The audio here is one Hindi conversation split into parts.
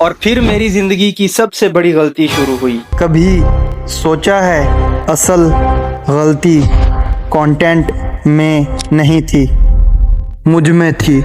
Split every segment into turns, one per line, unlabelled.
और फिर मेरी जिंदगी की सबसे बड़ी गलती शुरू हुई।
कभी सोचा है असल गलती कंटेंट में नहीं थी, मुझ में थी।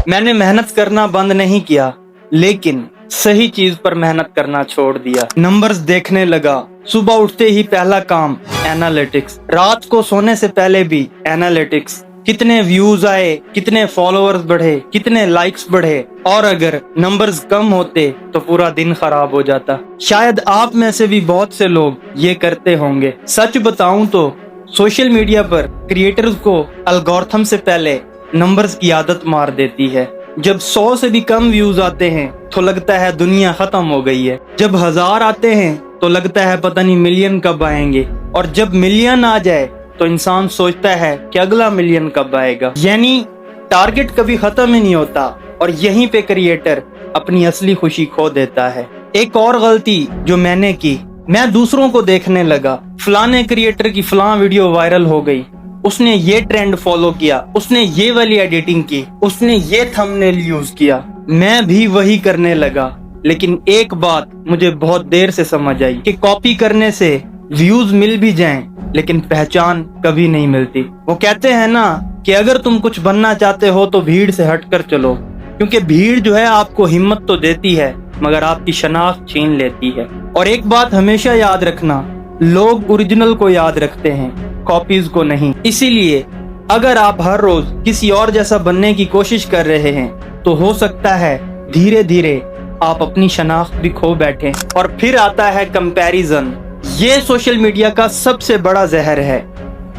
मैंने मेहनत करना बंद नहीं किया, लेकिन सही चीज पर मेहनत करना छोड़ दिया। नंबर्स देखने लगा, सुबह उठते ही पहला काम एनालिटिक्स, रात को सोने से पहले भी एनालिटिक्स। कितने व्यूज आए, कितने फॉलोअर्स बढ़े, कितने लाइक्स बढ़े, और अगर नंबर्स कम होते तो पूरा दिन खराब हो जाता। शायद आप में से भी बहुत से लोग ये करते होंगे। सच बताऊं तो सोशल मीडिया पर क्रिएटर्स को एल्गोरिथम से पहले नंबर्स की आदत मार देती है। जब 100 से भी कम व्यूज आते हैं तो लगता है दुनिया खत्म हो गई है। जब 1000 आते हैं तो लगता है पता नहीं मिलियन कब आएंगे, और जब मिलियन आ जाए तो इंसान सोचता है कि अगला मिलियन कब आएगा। यानी टारगेट कभी खत्म ही नहीं होता, और यहीं पे क्रिएटर अपनी असली खुशी खो देता है। एक और गलती जो मैंने की, मैं दूसरों को देखने लगा। फलाने क्रिएटर की फलां वीडियो वायरल हो गई, उसने ये ट्रेंड फॉलो किया, उसने ये वाली एडिटिंग की, उसने ये थंबनेल यूज किया। मैं भी वही करने लगा। लेकिन एक बात मुझे बहुत देर से समझ आई कि कॉपी करने से व्यूज मिल भी जाएं, लेकिन पहचान कभी नहीं मिलती। वो कहते हैं ना कि अगर तुम कुछ बनना चाहते हो तो भीड़ से हटकर चलो, क्योंकि भीड़ जो है आपको हिम्मत तो देती है मगर आपकी शनाख्त छीन लेती है। और एक बात हमेशा याद रखना, लोग ओरिजिनल को याद रखते हैं, कॉपीज को नहीं। इसीलिए अगर आप हर रोज किसी और जैसा बनने की कोशिश कर रहे हैं तो हो सकता है धीरे धीरे आप अपनी शनाख्त भी खो बैठे। और फिर आता है कंपैरिजन। ये सोशल मीडिया का सबसे बड़ा जहर है।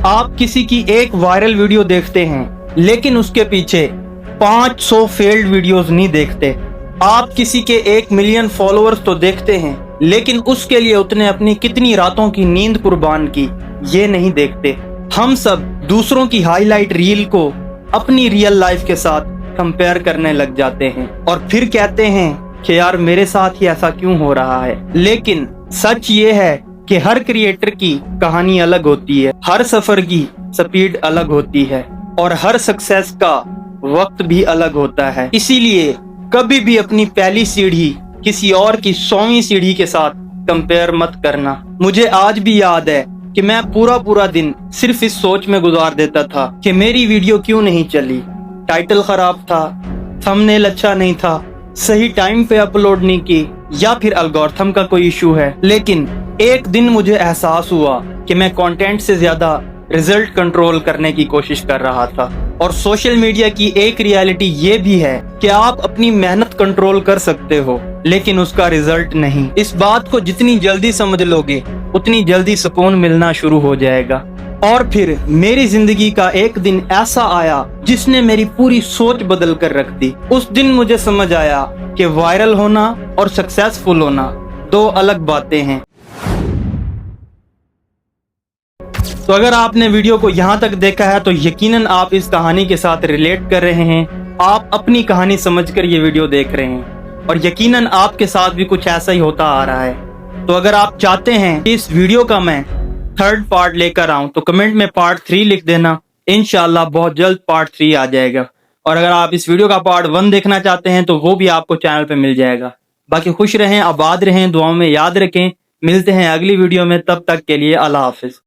आप किसी की एक वायरल वीडियो देखते हैं, लेकिन उसके पीछे 500 फेल्ड वीडियोस नहीं देखते। आप किसी के 1 मिलियन फॉलोअर्स तो देखते हैं, लेकिन उसके लिए उसने अपनी कितनी रातों की नींद कुर्बान की ये नहीं देखते। हम सब दूसरों की हाईलाइट रील को अपनी रियल लाइफ के साथ कंपेयर करने लग जाते हैं, और फिर कहते हैं कि यार मेरे साथ ही ऐसा क्यों हो रहा है। लेकिन सच ये है कि हर क्रिएटर की कहानी अलग होती है, हर सफर की स्पीड अलग होती है, और हर सक्सेस का वक्त भी अलग होता है। इसीलिए कभी भी अपनी पहली सीढ़ी किसी और की 100वीं सीढ़ी के साथ कंपेयर मत करना। मुझे आज भी याद है कि मैं पूरा दिन सिर्फ इस सोच में गुजार देता था कि मेरी वीडियो क्यों नहीं चली। टाइटल खराब था, थंबनेल अच्छा नहीं था, सही टाइम पे अपलोड नहीं की, या फिर एल्गोरिथम का कोई इशू है। लेकिन एक दिन मुझे एहसास हुआ कि मैं कंटेंट से ज्यादा रिजल्ट कंट्रोल करने की कोशिश कर रहा था। और सोशल मीडिया की एक रियलिटी ये भी है कि आप अपनी मेहनत कंट्रोल कर सकते हो, लेकिन उसका रिजल्ट नहीं। इस बात को जितनी जल्दी समझ लोगे उतनी जल्दी सुकून मिलना शुरू हो जाएगा। और फिर मेरी जिंदगी का एक दिन ऐसा आया जिसने मेरी पूरी सोच बदल कर रख दी। उस दिन मुझे समझ आया कि वायरल होना और सक्सेसफुल होना दो अलग बातें हैं। तो अगर आपने वीडियो को यहाँ तक देखा है तो यकीनन आप इस कहानी के साथ रिलेट कर रहे हैं। आप अपनी कहानी समझकर ये वीडियो देख रहे हैं, और यकीनन आपके साथ भी कुछ ऐसा ही होता आ रहा है। तो अगर आप चाहते हैं कि इस वीडियो का मैं 3rd पार्ट लेकर आऊं तो कमेंट में पार्ट 3 लिख देना। इंशाल्लाह बहुत जल्द पार्ट 3 आ जाएगा। और अगर आप इस वीडियो का पार्ट 1 देखना चाहते हैं तो वो भी आपको चैनल पे मिल जाएगा। बाकी खुश रहें, आबाद रहें, दुआओं में याद रखें। मिलते हैं अगली वीडियो में, तब तक के लिए अल्लाह हाफिज।